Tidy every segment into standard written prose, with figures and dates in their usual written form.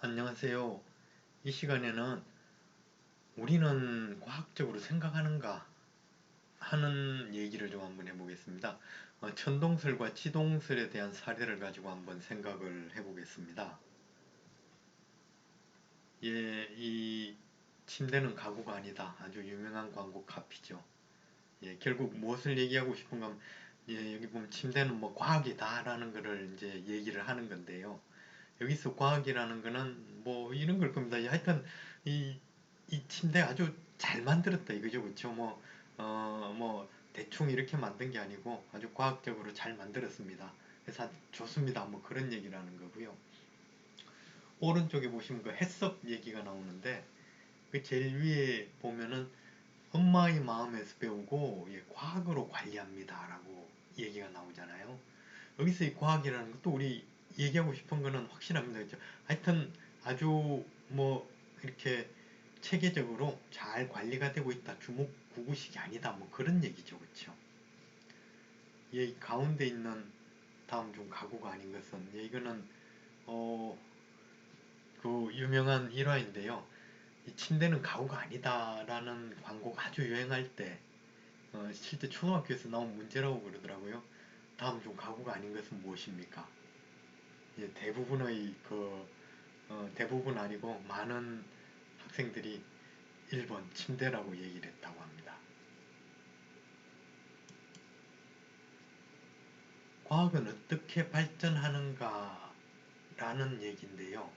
안녕하세요. 이 시간에는 우리는 과학적으로 생각하는가 하는 얘기를 좀 한번 해보겠습니다. 천동설과 지동설에 대한 사례를 가지고 한번 생각을 해보겠습니다. 예, 이 침대는 가구가 아니다. 아주 유명한 광고 카피죠. 예, 결국 무엇을 얘기하고 싶은가 하면, 예, 여기 보면 침대는 뭐 과학이다라는 거를 이제 얘기를 하는 건데요. 여기서 과학이라는 거는 뭐 이런 걸 겁니다. 하여튼 이, 이 침대 아주 잘 만들었다 이거죠. 그렇죠? 뭐 대충 이렇게 만든 게 아니고 아주 과학적으로 잘 만들었습니다. 그래서 아주 좋습니다. 뭐 그런 얘기를 하는 거고요. 오른쪽에 보시면 그 해석 얘기가 나오는데 그 제일 위에 보면은 엄마의 마음에서 배우고 예, 과학으로 관리합니다 라고 얘기가 나오잖아요. 여기서 이 과학이라는 것도 우리 얘기하고 싶은 거는 확실합니다. 그죠? 하여튼 아주 뭐 이렇게 체계적으로 잘 관리가 되고 있다. 주목구구식이 아니다. 뭐 그런 얘기죠. 그렇죠? 이 가운데 있는 다음 중 가구가 아닌 것은 이거는 어, 그 유명한 일화인데요. 이 침대는 가구가 아니다라는 광고가 아주 유행할 때 실제 초등학교에서 나온 문제라고 그러더라고요. 다음 중 가구가 아닌 것은 무엇입니까? 예, 대부분의 대부분 아니고 많은 학생들이 1번 침대라고 얘기를 했다고 합니다. 과학은 어떻게 발전하는가 라는 얘기인데요.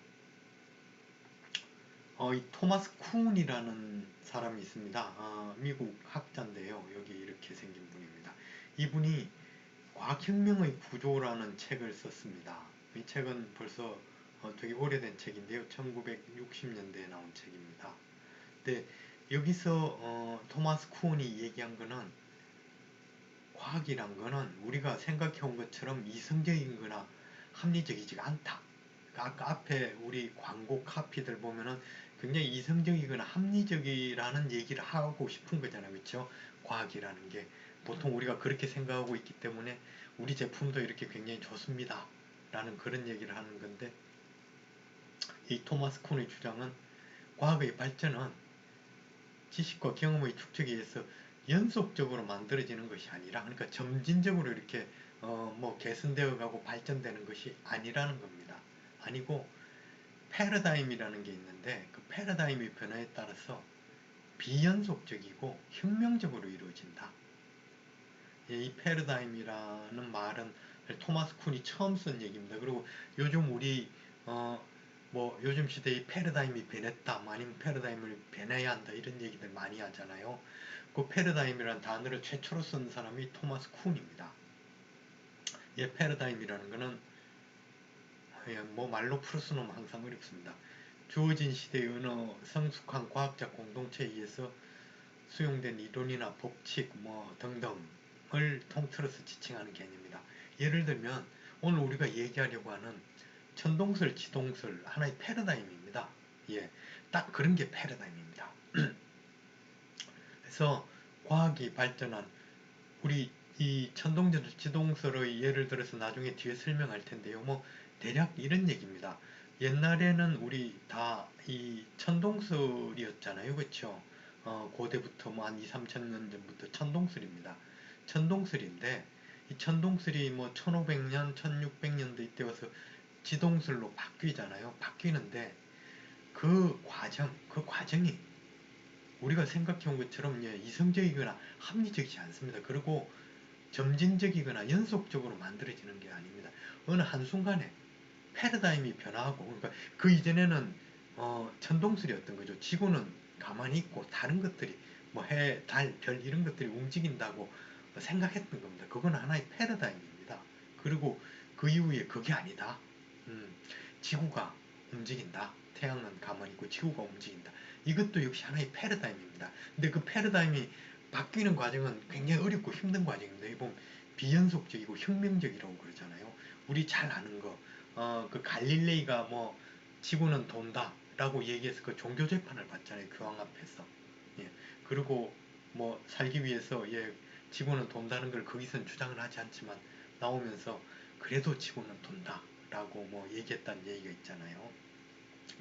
이 토마스 쿤이라는 사람이 있습니다. 미국 학자인데요. 여기 이렇게 생긴 분입니다. 이분이 과학혁명의 구조라는 책을 썼습니다. 이 책은 벌써 되게 오래된 책인데요. 1960년대에 나온 책입니다. 근데 여기서 토마스 쿤이 얘기한 거는 과학이란 거는 우리가 생각해온 것처럼 이성적인 거나 합리적이지가 않다. 아까 앞에 우리 광고 카피들 보면은 굉장히 이성적이거나 합리적이라는 얘기를 하고 싶은 거잖아요. 그렇죠? 과학이라는 게 보통 우리가 그렇게 생각하고 있기 때문에 우리 제품도 이렇게 굉장히 좋습니다. 라는 그런 얘기를 하는 건데 이 토마스 쿤의 주장은 과학의 발전은 지식과 경험의 축적에 의해서 연속적으로 만들어지는 것이 아니라 그러니까 점진적으로 이렇게 뭐 개선되어 가고 발전되는 것이 아니라는 겁니다. 아니고 패러다임이라는 게 있는데 그 패러다임의 변화에 따라서 비연속적이고 혁명적으로 이루어진다. 예, 이 패러다임이라는 말은 토마스 쿤이 처음 쓴 얘기입니다. 그리고 요즘 우리 어, 뭐 요즘 시대의 패러다임이 변했다, 뭐 아니면 패러다임을 변해야 한다 이런 얘기들 많이 하잖아요. 그 패러다임이라는 단어를 최초로 쓴 사람이 토마스 쿤입니다. 예, 패러다임이라는 거는 예, 뭐 말로 풀 수는 항상 어렵습니다. 주어진 시대의 어느 성숙한 과학자 공동체에 의해서 수용된 이론이나 법칙 뭐 등등을 통틀어서 지칭하는 개념입니다. 예를 들면 오늘 우리가 얘기하려고 하는 천동설, 지동설 하나의 패러다임입니다. 예, 딱 그런 게 패러다임입니다. 그래서 과학이 발전한 우리 이 천동설, 지동설의 예를 들어서 나중에 뒤에 설명할 텐데요. 뭐 대략 이런 얘기입니다. 옛날에는 우리 다 이 천동설이었잖아요. 그렇죠? 고대부터 뭐 한 2, 3천 년 전부터 천동설입니다. 천동설인데 이 천동설이 뭐 1500년, 1600년대 이때 와서 지동설로 바뀌잖아요. 바뀌는데 그 과정이 우리가 생각해온 것처럼 예, 이성적이거나 합리적이지 않습니다. 그리고 점진적이거나 연속적으로 만들어지는 게 아닙니다. 어느 한순간에 패러다임이 변화하고 그러니까 그 이전에는 천동설이었던 거죠. 지구는 가만히 있고 다른 것들이 뭐 해, 달, 별 이런 것들이 움직인다고 생각했던 겁니다. 그건 하나의 패러다임입니다. 그리고 그 이후에 그게 아니다. 음, 지구가 움직인다. 태양은 가만히 있고 지구가 움직인다. 이것도 역시 하나의 패러다임입니다. 근데 그 패러다임이 바뀌는 과정은 굉장히 어렵고 힘든 과정입니다. 이번 비연속적이고 혁명적이라고 그러잖아요. 우리 잘 아는 거, 그 갈릴레이가 뭐 지구는 돈다 라고 얘기해서 그 종교 재판을 받잖아요. 교황 앞에서. 예. 그리고 뭐 살기 위해서 예, 지구는 돈다는 걸 거기선 주장을 하지 않지만 나오면서 그래도 지구는 돈다 라고 뭐 얘기했다는 얘기가 있잖아요.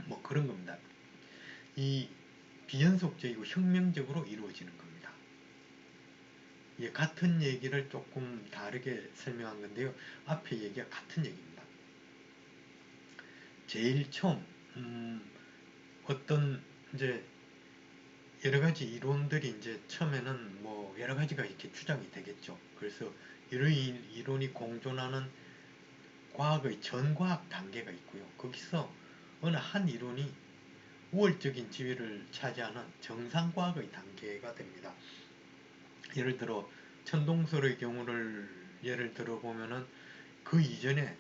뭐 그런 겁니다. 이 비연속적이고 혁명적으로 이루어지는 겁니다. 예, 같은 얘기를 조금 다르게 설명한 건데요. 앞에 얘기가 같은 얘기입니다. 제일 처음 어떤 이제 여러 가지 이론들이 이제 처음에는 뭐 여러 가지가 이렇게 추정이 되겠죠. 그래서 이런 이론이 공존하는 과학의 전과학 단계가 있고요. 거기서 어느 한 이론이 우월적인 지위를 차지하는 정상과학의 단계가 됩니다. 예를 들어 천동설의 경우를 예를 들어 보면은 그 이전에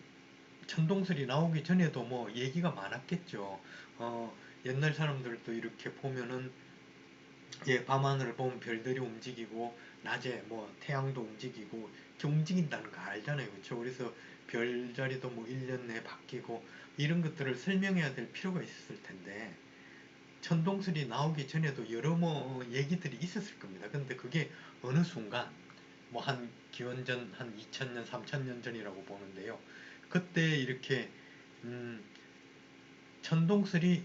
천동설이 나오기 전에도 뭐 얘기가 많았겠죠. 옛날 사람들도 이렇게 보면은 예, 밤하늘을 보면 별들이 움직이고 낮에 뭐 태양도 움직이고 이렇게 움직인다는 거 알잖아요. 그렇죠? 그래서 별자리도 뭐 1년 내에 바뀌고 이런 것들을 설명해야 될 필요가 있었을 텐데 천동설이 나오기 전에도 여러 뭐 얘기들이 있었을 겁니다. 근데 그게 어느 순간 뭐 한 기원전 한 2000년, 3000년 전이라고 보는데요. 그때 이렇게 천동설이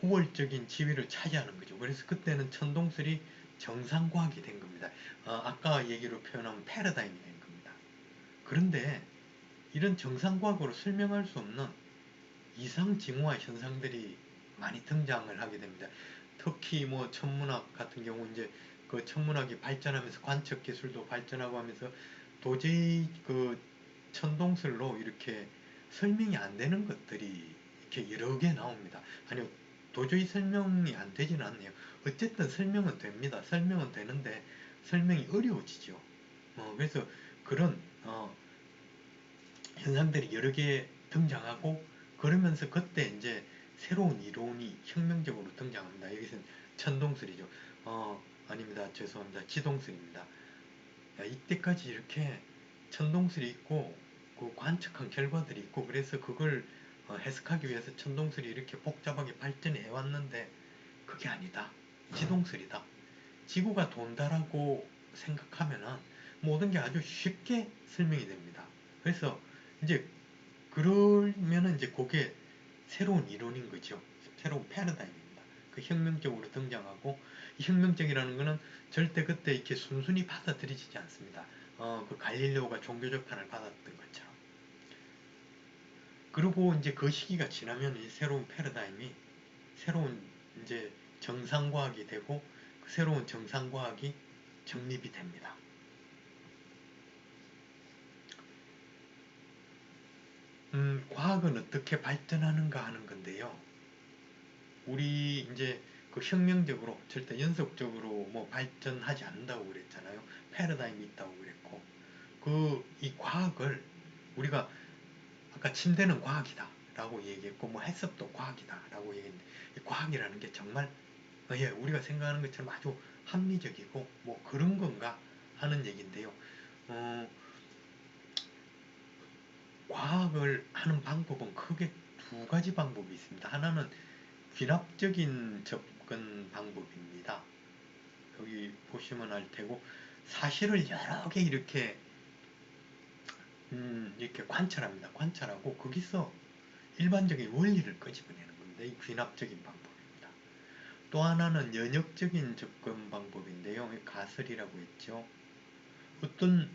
우월적인 지위를 차지하는 거죠. 그래서 그때는 천동설이 정상과학이 된 겁니다. 아까 얘기로 표현하면 패러다임이 된 겁니다. 그런데 이런 정상과학으로 설명할 수 없는 이상징후와 현상들이 많이 등장을 하게 됩니다. 특히 뭐 천문학 같은 경우 이제 그 천문학이 발전하면서 관측 기술도 발전하고 하면서 도저히 그 천동설로 이렇게 설명이 안 되는 것들이 이렇게 여러 개 나옵니다. 아니요, 도저히 설명이 안 되지는 않네요. 어쨌든 설명은 됩니다. 설명은 되는데 설명이 어려워지죠. 그래서 그런 현상들이 여러 개 등장하고 그러면서 그때 이제 새로운 이론이 혁명적으로 등장합니다. 여기서는 천동설이죠. 아닙니다. 죄송합니다. 지동설입니다. 이때까지 이렇게 천동설이 있고 그 관측한 결과들이 있고 그래서 그걸 해석하기 위해서 천동설이 이렇게 복잡하게 발전해 왔는데 그게 아니다. 지동설이다. 지구가 돈다라고 생각하면은 모든 게 아주 쉽게 설명이 됩니다. 그래서 이제 그러면은 이제 그게 새로운 이론인 거죠. 새로운 패러다임입니다. 그 혁명적으로 등장하고 이 혁명적이라는 거는 절대 그때 이렇게 순순히 받아들이지 않습니다. 그 갈릴레오가 종교적 판을 받았던 것처럼. 그리고 이제 그 시기가 지나면 이 새로운 패러다임이 새로운 이제 정상과학이 되고 그 새로운 정상과학이 정립이 됩니다. 과학은 어떻게 발전하는가 하는 건데요. 우리 이제 그 혁명적으로 절대 연속적으로 뭐 발전하지 않는다고 그랬잖아요. 패러다임이 있다고 그랬고 이 과학을 우리가 아까 침대는 과학이다 라고 얘기했고 뭐 해석도 과학이다 라고 얘기했는데 이 과학이라는 게 정말 예, 우리가 생각하는 것처럼 아주 합리적이고 뭐 그런 건가 하는 얘기인데요. 어, 과학을 하는 방법은 크게 두 가지 방법이 있습니다. 하나는 귀납적인 접근 방법입니다. 여기 보시면 알 테고 사실을 여러 개 이렇게 관찰합니다. 관찰하고 거기서 일반적인 원리를 끄집어내는 겁니다. 이 귀납적인 방법입니다. 또 하나는 연역적인 접근 방법인데요. 가설이라고 했죠. 어떤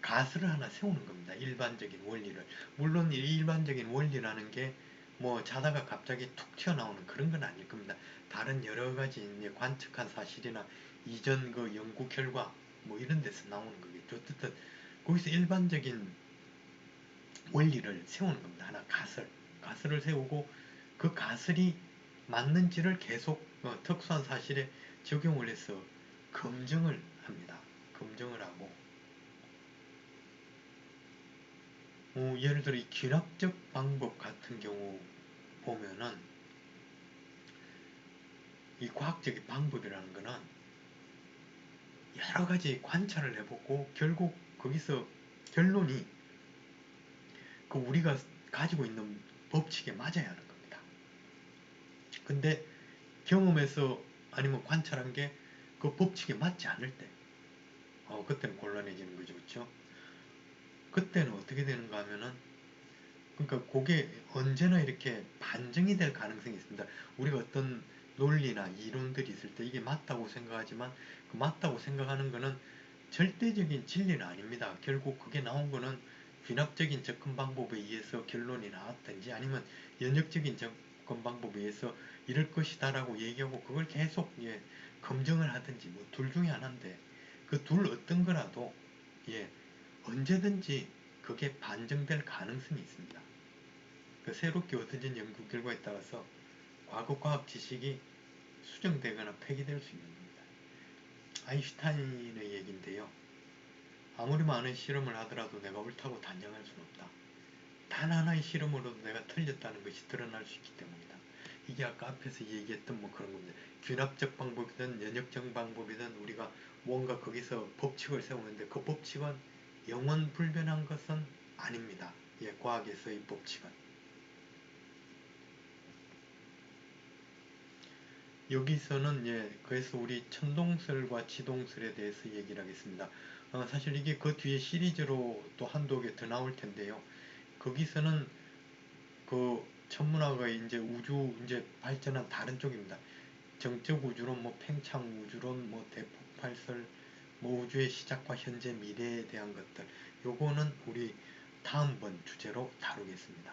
가설을 하나 세우는 겁니다. 일반적인 원리를. 물론 이 일반적인 원리라는 게 뭐 자다가 갑자기 툭 튀어나오는 그런 건 아닐 겁니다. 다른 여러 가지 이제 관측한 사실이나 이전 그 연구 결과 뭐 이런 데서 나오는 거겠죠. 어쨌든 거기서 일반적인 원리를 세우는 겁니다. 하나 가설을 세우고 그 가설이 맞는지를 계속 특수한 사실에 적용을 해서 검증을 합니다. 검증을 하고 예를 들어 이 귀납적 방법 같은 경우 보면은 이 과학적인 방법이라는 거는 여러 가지 관찰을 해보고 결국 거기서 결론이 그 우리가 가지고 있는 법칙에 맞아야 하는 겁니다. 근데 경험에서 아니면 관찰한 게 그 법칙에 맞지 않을 때 그때는 곤란해지는 거죠. 그렇죠? 그때는 어떻게 되는가 하면은 그러니까 그게 언제나 이렇게 반증이 될 가능성이 있습니다. 우리가 어떤 논리나 이론들이 있을 때 이게 맞다고 생각하지만 그 맞다고 생각하는 거는 절대적인 진리는 아닙니다. 결국 그게 나온 거는 귀납적인 접근 방법에 의해서 결론이 나왔든지 아니면 연역적인 접근 방법에 의해서 이럴 것이다라고 얘기하고 그걸 계속 예, 검증을 하든지 뭐 둘 중에 하나인데 그 둘 어떤 거라도 예, 언제든지 그게 반증될 가능성이 있습니다. 그 새롭게 얻어진 연구 결과에 따라서 과거 과학 지식이 수정되거나 폐기될 수 있는 겁니다. 아인슈타인의 얘기인데요. 아무리 많은 실험을 하더라도 내가 옳다고 단정할 수는 없다. 단 하나의 실험으로도 내가 틀렸다는 것이 드러날 수 있기 때문이다. 이게 아까 앞에서 얘기했던 뭐 그런 겁니다. 귀납적 방법이든 연역적 방법이든 우리가 뭔가 거기서 법칙을 세우는데 그 법칙은 영원 불변한 것은 아닙니다. 예, 과학에서의 법칙은. 여기서는 예, 그래서 우리 천동설과 지동설에 대해서 얘기를 하겠습니다. 사실 이게 그 뒤에 시리즈로 또 한두 개 더 나올 텐데요. 거기서는 그 천문학의 이제 우주 이제 발전한 다른 쪽입니다. 정적 우주론, 뭐 팽창 우주론, 뭐 대폭발설, 뭐 우주의 시작과 현재 미래에 대한 것들. 요거는 우리 다음번 주제로 다루겠습니다.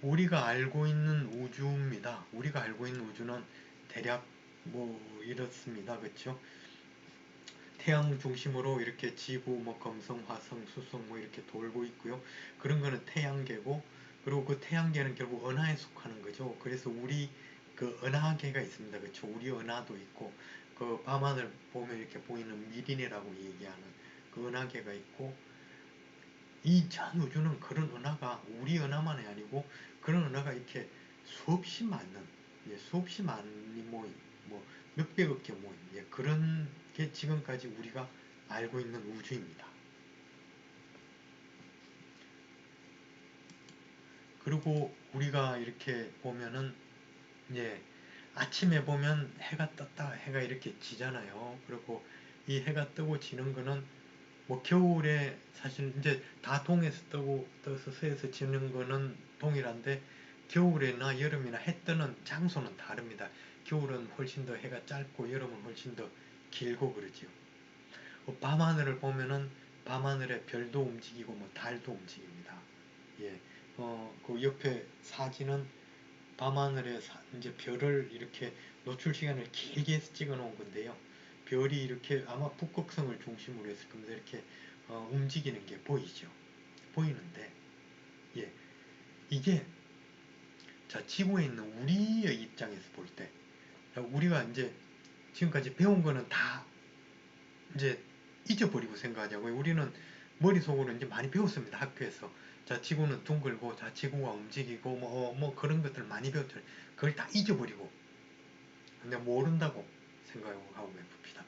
우리가 알고 있는 우주입니다. 우리가 알고 있는 우주는 대략 뭐 이렇습니다. 그렇죠? 태양 중심으로 이렇게 지구, 뭐 금성, 화성, 수성 뭐 이렇게 돌고 있고요. 그런 거는 태양계고, 그리고 그 태양계는 결국 은하에 속하는 거죠. 그래서 우리 그 은하계가 있습니다. 그렇죠? 우리 은하도 있고, 그 밤하늘 보면 이렇게 보이는 미린이라고 얘기하는 그 은하계가 있고, 이 전 우주는 그런 은하가 우리 은하만이 아니고 그런 은하가 이렇게 수없이 많은 예, 수없이 많이 모인 뭐 몇백억 개 모인 예, 그런 게 지금까지 우리가 알고 있는 우주입니다. 그리고 우리가 이렇게 보면은 예, 아침에 보면 해가 떴다 해가 이렇게 지잖아요. 그리고 이 해가 뜨고 지는 거는 뭐 겨울에 사실 이제 다 동에서 뜨고 떠서 서에서 지는 거는 동일한데 겨울이나 여름이나 해 뜨는 장소는 다릅니다. 겨울은 훨씬 더 해가 짧고 여름은 훨씬 더 길고 그러지요. 밤하늘을 보면은 밤하늘에 별도 움직이고 뭐 달도 움직입니다. 예, 그 옆에 사진은 밤하늘에 이제 별을 이렇게 노출 시간을 길게 해서 찍어 놓은 건데요. 별이 이렇게 아마 북극성을 중심으로 했을 겁니다. 이렇게 움직이는 게 보이죠. 보이는데, 예, 이게 자 지구에 있는 우리의 입장에서 볼 때, 우리가 이제 지금까지 배운 거는 다 이제 잊어버리고 생각하자고요. 우리는 머릿속으로 이제 많이 배웠습니다. 학교에서. 자, 지구는 둥글고, 자, 지구가 움직이고, 뭐 그런 것들 많이 배웠죠. 그걸 다 잊어버리고, 그냥 모른다고 생각하고 봅시다.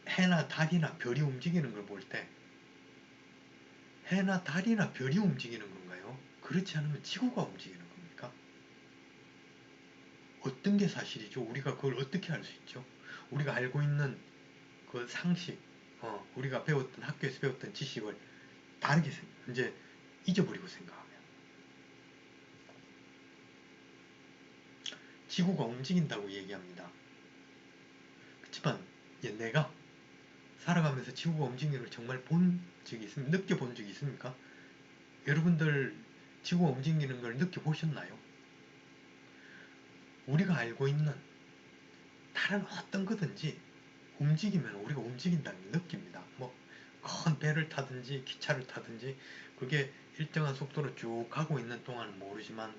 해나 달이나 별이 움직이는 걸 볼 때, 해나 달이나 별이 움직이는 건가요? 그렇지 않으면 지구가 움직이는 겁니까? 어떤 게 사실이죠? 우리가 그걸 어떻게 알 수 있죠? 우리가 알고 있는 그 상식, 우리가 배웠던 학교에서 배웠던 지식을 다르게 이제 잊어버리고 생각하면 지구가 움직인다고 얘기합니다. 그렇지만 내가 살아가면서 지구가 움직이는 걸 정말 본 적이 있습니까? 느껴본 적이 있습니까? 여러분들 지구가 움직이는 걸 느껴보셨나요? 우리가 알고 있는 다른 어떤 거든지 움직이면 우리가 움직인다는 걸 느낍니다. 뭐 큰 배를 타든지 기차를 타든지 그게 일정한 속도로 쭉 가고 있는 동안은 모르지만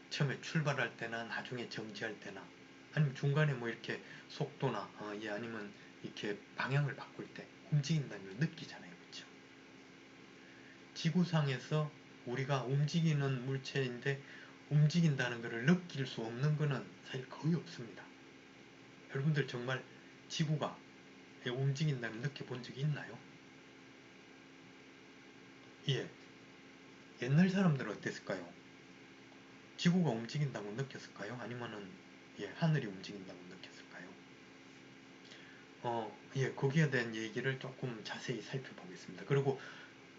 처음에 출발할 때나 나중에 정지할 때나 아니면 중간에 뭐 이렇게 속도나 아니면 이렇게 방향을 바꿀 때 움직인다는 걸 느끼잖아요. 그렇죠? 지구상에서 우리가 움직이는 물체인데 움직인다는 것을 느낄 수 없는 것은 사실 거의 없습니다. 여러분들 정말 지구가 움직인다는 걸 느껴본 적이 있나요? 예. 옛날 사람들은 어땠을까요? 지구가 움직인다고 느꼈을까요? 아니면은 하늘이 움직인다고 느꼈을까요? 예, 거기에 대한 얘기를 조금 자세히 살펴보겠습니다. 그리고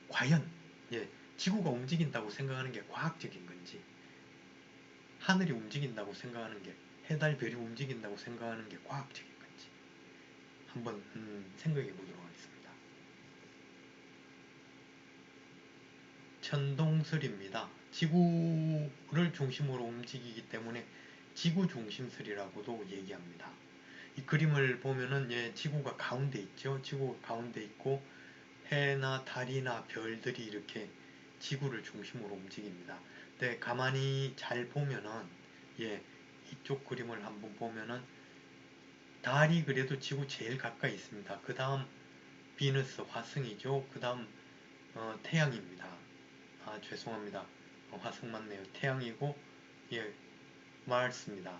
과연 예, 지구가 움직인다고 생각하는 게 과학적인 건지, 하늘이 움직인다고 생각하는 게, 해달 별이 움직인다고 생각하는 게 과학적인 건지 한번 생각해 보도록 하겠습니다. 천동설입니다. 지구를 중심으로 움직이기 때문에 지구 중심설이라고도 얘기합니다. 이 그림을 보면은 예, 지구가 가운데 있죠. 지구가 가운데 있고 해나 달이나 별들이 이렇게 지구를 중심으로 움직입니다. 근데 가만히 잘 보면은 예, 이쪽 그림을 한번 보면은 달이 그래도 지구 제일 가까이 있습니다. 그 다음 비너스, 화성이죠. 그 다음 태양입니다. 아, 죄송합니다. 화성 맞네요. 태양이고 예, 마르스입니다.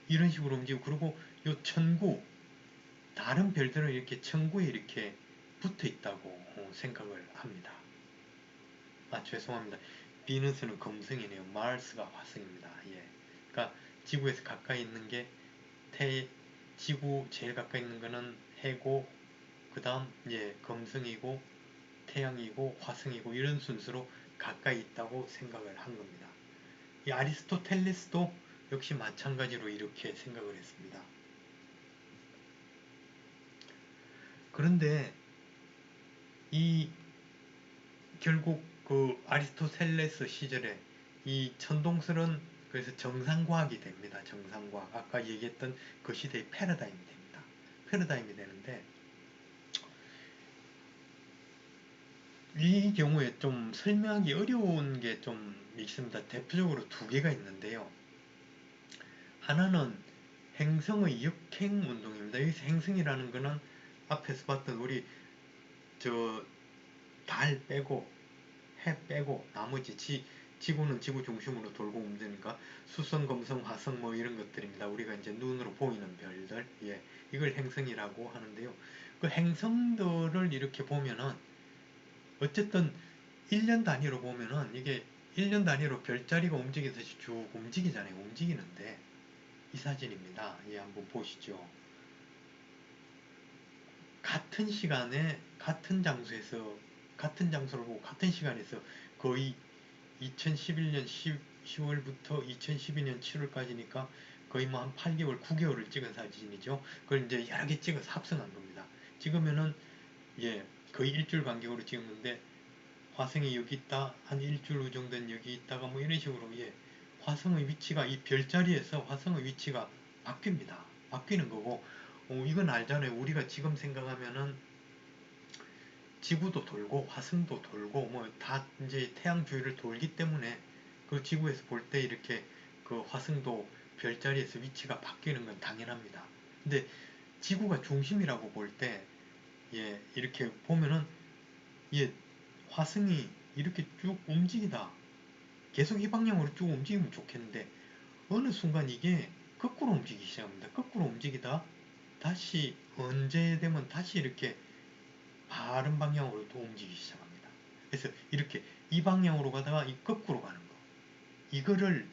이런 식으로 움직이고, 그리고 요 천구, 다른 별들은 이렇게 천구에 이렇게 붙어 있다고 생각을 합니다. 아, 죄송합니다. 비너스는 금성이네요. 마르스가 화성입니다. 예. 그러니까 지구에서 가까이 있는 게 지구 제일 가까이 있는 거는 해고, 그 다음 예, 금성이고 태양이고 화성이고, 이런 순서로 가까이 있다고 생각을 한 겁니다. 이 아리스토텔레스도 역시 마찬가지로 이렇게 생각을 했습니다. 그런데 이 결국 그 아리스토텔레스 시절에 이 천동설은 그래서 정상과학이 됩니다. 정상과학. 아까 얘기했던 그 시대의 패러다임이 됩니다. 패러다임이 되는데, 이 경우에 좀 설명하기 어려운 게 좀 있습니다. 대표적으로 두 개가 있는데요. 하나는 행성의 역행 운동입니다. 여기서 행성이라는 거는 앞에서 봤던 우리 저 달 빼고 해 빼고 나머지 지구는 지구 중심으로 돌고 움직이니까 수성, 금성, 화성 뭐 이런 것들입니다. 우리가 이제 눈으로 보이는 별들, 예, 이걸 행성이라고 하는데요. 그 행성들을 이렇게 보면은 어쨌든 1년 단위로 보면은 이게 1년 단위로 별자리가 움직이듯이 쭉 움직이잖아요. 움직이는데 이 사진입니다. 예, 한번 보시죠. 같은 시간에 같은 장소에서 같은 장소를 보고 같은 시간에서 거의 2011년 10월부터 2012년 7월까지니까 거의 뭐 한 8개월, 9개월을 찍은 사진이죠. 그걸 이제 여러 개 찍어서 합성한 겁니다. 찍으면은 예, 거의 일주일 간격으로 찍은 건데, 화성이 여기 있다, 한 일주일 후 정도는 여기 있다가 뭐 이런 식으로 예, 화성의 위치가 이 별자리에서 화성의 위치가 바뀝니다. 바뀌는 거고, 이건 알잖아요. 우리가 지금 생각하면은 지구도 돌고 화성도 돌고 뭐 다 이제 태양 주위를 돌기 때문에 그 지구에서 볼 때 이렇게 그 화성도 별자리에서 위치가 바뀌는 건 당연합니다. 근데 지구가 중심이라고 볼 때 예, 이렇게 보면은 예, 화성이 이렇게 쭉 움직이다. 계속 이 방향으로 쭉 움직이면 좋겠는데 어느 순간 이게 거꾸로 움직이기 시작합니다. 거꾸로 움직이다 다시 언제 되면 다시 이렇게 바른 방향으로 또 움직이기 시작합니다. 그래서 이렇게 이 방향으로 가다가 이 거꾸로 가는 거. 이거를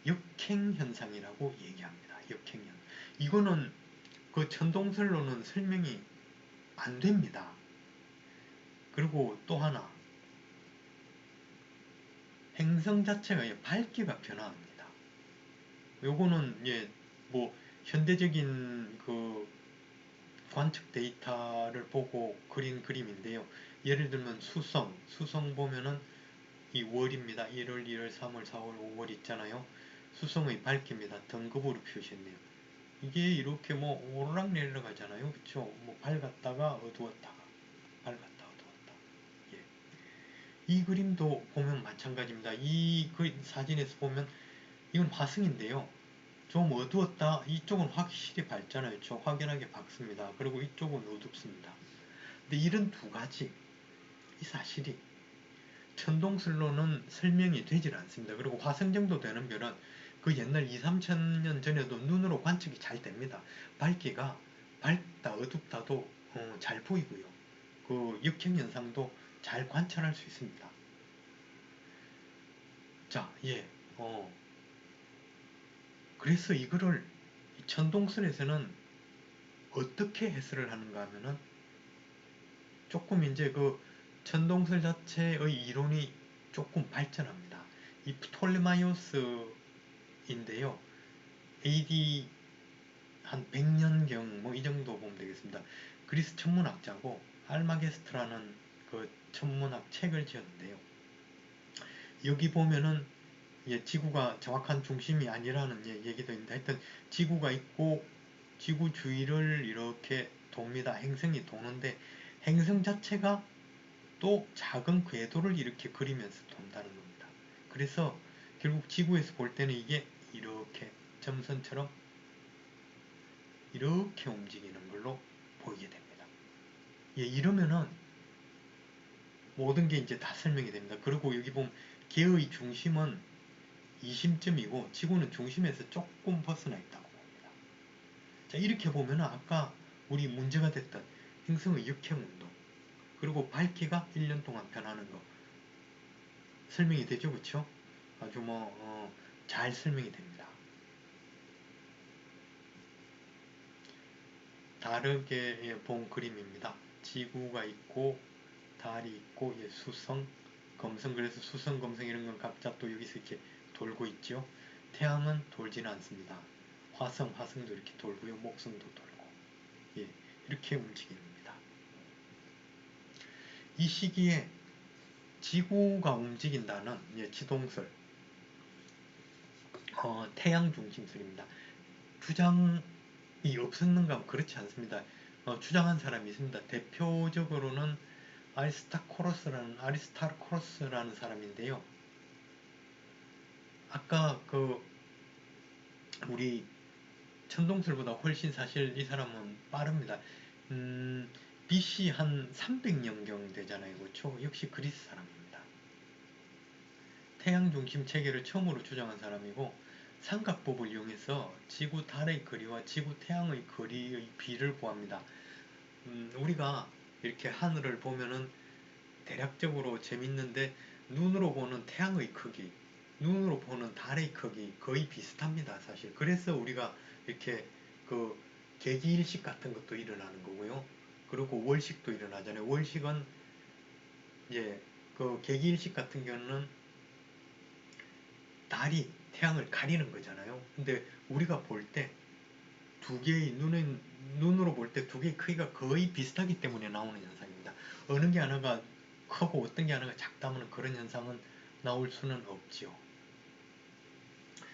역행현상이라고 얘기합니다. 역행현. 이거는 그 천동설로는 설명이 안 됩니다. 그리고 또 하나, 행성 자체가 밝기가 변화합니다. 요거는 예, 뭐 현대적인 그 관측 데이터를 보고 그린 그림인데요. 예를 들면 수성 보면은 이 월입니다. 1월, 2월, 3월, 4월, 5월 있잖아요. 수성의 밝기입니다. 등급으로 표시했네요. 이게 이렇게 뭐 오르락 내리락 하잖아요. 그쵸? 뭐 밝았다가 어두웠다가 밝았다 어두웠다. 예. 이 그림도 보면 마찬가지입니다. 이 사진에서 보면 이건 화성인데요. 좀 어두웠다. 이쪽은 확실히 밝잖아요. 저 확연하게 밝습니다. 그리고 이쪽은 어둡습니다. 근데 이런 두 가지, 이 사실이 천동설로는 설명이 되질 않습니다. 그리고 화성 정도 되는 별은 그 옛날 2, 3천 년 전에도 눈으로 관측이 잘 됩니다. 밝기가 밝다, 어둡다도 잘 보이고요. 그 역행현상도 잘 관찰할 수 있습니다. 자, 예, 그래서 이거를 천동설에서는 어떻게 해설을 하는가 하면은 조금 이제 그 천동설 자체의 이론이 조금 발전합니다. 이 프톨레마이오스인데요. AD 한 100년경 뭐 이 정도 보면 되겠습니다. 그리스 천문학자고 알마게스트라는 그 천문학 책을 지었는데요. 여기 보면은 예, 지구가 정확한 중심이 아니라는 예, 얘기도 있는데 하여튼 지구가 있고 지구 주위를 이렇게 돕니다. 행성이 도는데 행성 자체가 또 작은 궤도를 이렇게 그리면서 돈다는 겁니다. 그래서 결국 지구에서 볼 때는 이게 이렇게 점선처럼 이렇게 움직이는 걸로 보이게 됩니다. 예, 이러면은 모든 게 이제 다 설명이 됩니다. 그리고 여기 보면 개의 중심은 2심점이고 지구는 중심에서 조금 벗어나 있다고 봅니다. 자, 이렇게 보면은 아까 우리 문제가 됐던 행성의 역행운동 그리고 밝기가 1년 동안 변하는 거 설명이 되죠, 그쵸? 아주 잘 설명이 됩니다. 다르게 본 그림입니다. 지구가 있고 달이 있고 예, 수성, 금성 그래서 수성, 금성 이런 건 각자 또 여기서 이렇게 돌고 있죠. 태양은 돌지는 않습니다. 화성도 이렇게 돌고요. 목성도 돌고 예, 이렇게 움직입니다. 이 시기에 지구가 움직인다는 예, 지동설, 태양 중심설입니다. 주장이 없었는가 하면 그렇지 않습니다. 주장한 사람이 있습니다. 대표적으로는 아리스타코로스라는 사람인데요. 아까 그 우리 천동설보다 훨씬 사실 이 사람은 빠릅니다. BC 한 300년경 되잖아요. 그렇죠? 역시 그리스 사람입니다. 태양 중심 체계를 처음으로 주장한 사람이고 삼각법을 이용해서 지구 달의 거리와 지구 태양의 거리의 비를 구합니다. 우리가 이렇게 하늘을 보면은 대략적으로 재밌는데 눈으로 보는 태양의 크기, 눈으로 보는 달의 크기 거의 비슷합니다. 사실. 그래서 우리가 이렇게 그 개기일식 같은 것도 일어나는 거고요. 그리고 월식도 일어나잖아요. 월식은 예, 그 개기일식 같은 경우는 달이 태양을 가리는 거잖아요. 근데 우리가 볼 때 두 개의 눈으로 볼 때 두 개의 크기가 거의 비슷하기 때문에 나오는 현상입니다. 어느 게 하나가 크고 어떤 게 하나가 작다면 그런 현상은 나올 수는 없지요.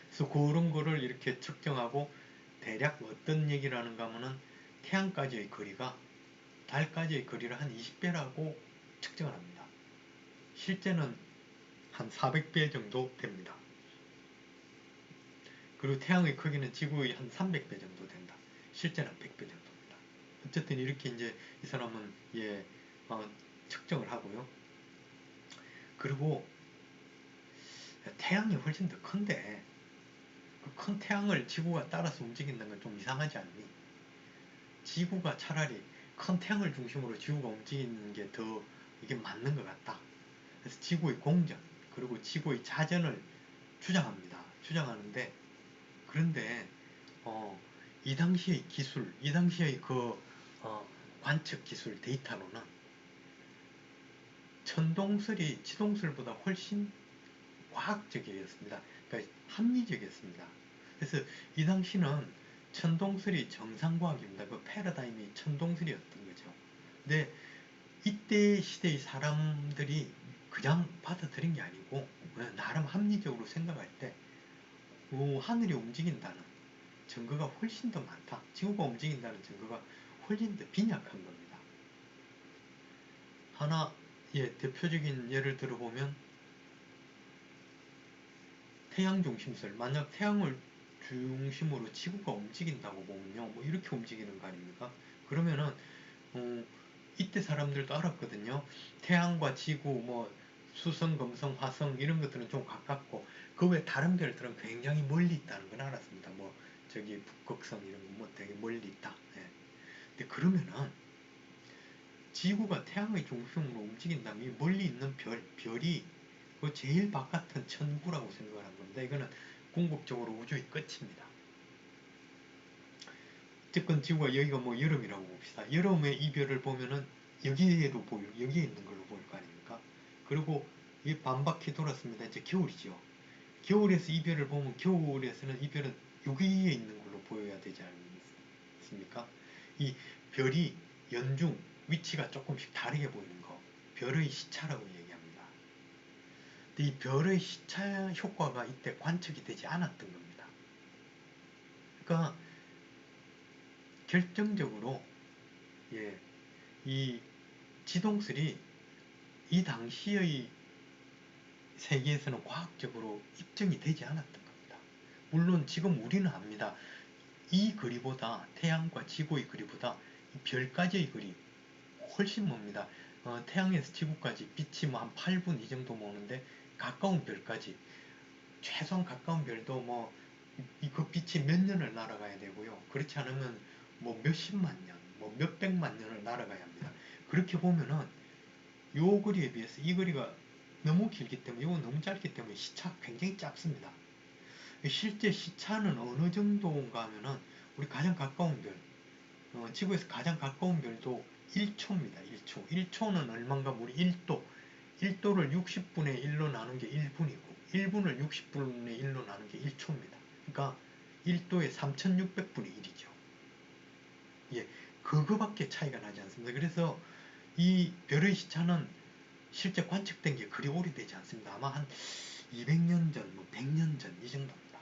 그래서 그런 거를 이렇게 측정하고 대략 어떤 얘기를 하는가 하면은 태양까지의 거리가 달까지의 거리를 한 20배라고 측정을 합니다. 실제는 한 400배 정도 됩니다. 그리고 태양의 크기는 지구의 한 300배 정도 된다. 실제는 100배 정도입니다. 어쨌든 이렇게 이제 이 사람은 예, 측정을 하고요. 그리고 태양이 훨씬 더 큰데 그 큰 태양을 지구가 따라서 움직인다는 건 좀 이상하지 않니? 지구가 차라리 큰 태양을 중심으로 지구가 움직이는 게 더 이게 맞는 것 같다. 그래서 지구의 공전 그리고 지구의 자전을 주장합니다. 주장하는데 그런데 이 당시의 기술, 이 당시의 그 관측 기술 데이터로는 천동설이 지동설보다 훨씬 과학적이었습니다. 그러니까 합리적이었습니다. 그래서 이 당시는 천동설이 정상과학입니다. 그 패러다임이 천동설이었던 거죠. 근데 이때 시대의 사람들이 그냥 받아들인 게 아니고 나름 합리적으로 생각할 때 하늘이 움직인다는 증거가 훨씬 더 많다. 지구가 움직인다는 증거가 훨씬 더 빈약한 겁니다. 하나 예, 대표적인 예를 들어보면 태양 중심설 만약 태양을 중심으로 지구가 움직인다고 보면요 뭐 이렇게 움직이는 거 아닙니까? 그러면은 이때 사람들도 알았거든요. 태양과 지구 뭐 수성, 금성, 화성 이런 것들은 좀 가깝고 그 외 다른 별들은 굉장히 멀리 있다는 걸 알았습니다. 뭐 저기 북극성 이런 거 뭐 되게 멀리 있다. 예. 근데 그러면은 지구가 태양의 중심으로 움직인다면 이 멀리 있는 별이 그 제일 바깥은 천구라고 생각을 한 겁니다. 이거는 궁극적으로 우주의 끝입니다. 어쨌건 지구가 여기가 뭐 여름이라고 봅시다. 여름의 이별을 보면은 여기에도 보여, 여기에 있는 걸로 보일 거 아닙니까? 그리고 이 반바퀴 돌았습니다. 이제 겨울이죠. 겨울에서 이별을 보면 겨울에서는 이별은 여기에 있는 걸로 보여야 되지 않습니까? 이 별이 연중 위치가 조금씩 다르게 보이는 거, 별의 시차라고 얘기합니다. 근데 이 별의 시차 효과가 이때 관측이 되지 않았던 겁니다. 그러니까 결정적으로 이 지동설이 이 당시의 세계에서는 과학적으로 입증이 되지 않았던 겁니다. 물론 지금 우리는 압니다. 이 거리보다 태양과 지구의 거리보다 별까지의 거리 훨씬 멉니다. 태양에서 지구까지 빛이 뭐 한 8분 이 정도 오는데 가까운 별까지 최소한 가까운 별도 뭐 그 빛이 몇 년을 날아가야 되고요. 그렇지 않으면 뭐 몇십만 년, 뭐 몇백만 년을 날아가야 합니다. 그렇게 보면은 요 거리에 비해서 이 거리가 너무 길기 때문에 이건 너무 짧기 때문에 시차가 굉장히 짧습니다. 실제 시차는 어느 정도인가 하면은 우리 가장 가까운 별, 지구에서 가장 가까운 별도 1초입니다. 1초. 1초는 얼마인가 우리 1도. 1도를 60분의 1로 나눈 게 1분이고 1분을 60분의 1로 나눈 게 1초입니다. 그러니까 1도에 3600분의 1이죠. 예, 그거밖에 차이가 나지 않습니다. 그래서 이 별의 시차는 실제 관측된 게 그리 오래되지 않습니다. 아마 한 200년 전, 뭐 100년 전 이 정도입니다.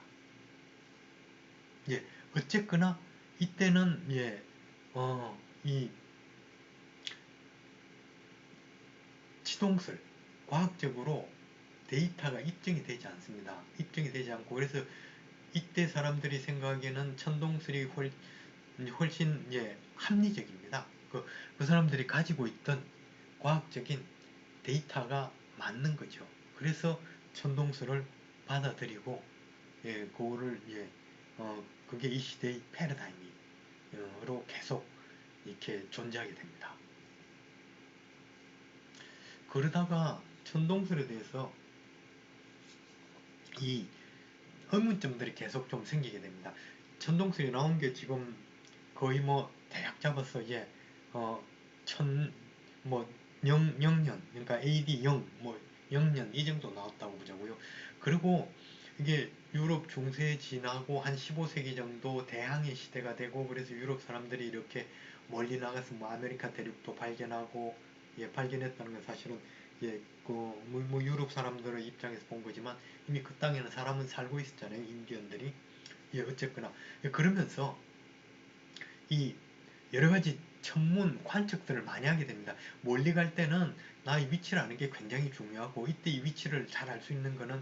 예, 어쨌거나 이때는 이 지동설 과학적으로 데이터가 입증이 되지 않습니다. 입증이 되지 않고 그래서 이때 사람들이 생각하기에는 천동설이 훨씬 합리적입니다. 그 사람들이 가지고 있던 과학적인 데이터가 맞는 거죠. 그래서 천동설을 받아들이고 그거를 그게 이 시대의 패러다임으로 계속 이렇게 존재하게 됩니다. 그러다가 천동설에 대해서 이 의문점들이 계속 좀 생기게 됩니다. 천동설이 나온 게 지금 거의 뭐 대략 잡아서 뭐 0년 그러니까 AD 0 뭐 0년 이 정도 나왔다고 보자고요. 그리고 이게 유럽 중세 지나고 한 15세기 정도 대항해 시대가 되고 그래서 유럽 사람들이 이렇게 멀리 나가서 뭐 아메리카 대륙도 발견하고 발견했다는 건 사실은 뭐 유럽 사람들의 입장에서 본 거지만 이미 그 땅에는 사람은 살고 있었잖아요. 인디언들이. 어쨌거나 그러면서 이 여러 가지 천문 관측들을 많이 하게 됩니다. 멀리 갈 때는 나의 위치를 아는 게 굉장히 중요하고 이때 이 위치를 잘 알 수 있는 거는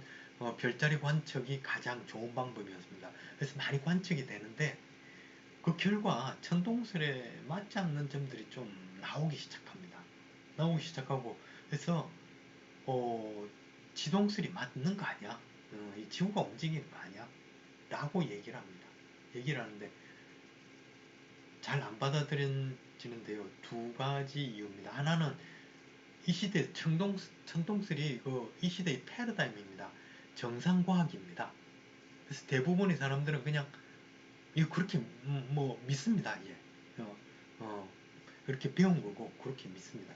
별자리 관측이 가장 좋은 방법이었습니다. 그래서 많이 관측이 되는데 그 결과 천동설에 맞지 않는 점들이 좀 나오기 시작합니다. 나오기 시작하고 그래서 지동설이 맞는 거 아니야? 이 지구가 움직이는 거 아니야? 라고 얘기를 합니다. 얘기를 하는데 잘 안 받아들여지는데요. 두 가지 이유입니다. 하나는 이 시대 천동설이 이 시대의 패러다임입니다. 정상과학입니다. 그래서 대부분의 사람들은 그냥 이거 그렇게 뭐 믿습니다. 예. 어, 어, 그렇게 배운 거고 그렇게 믿습니다.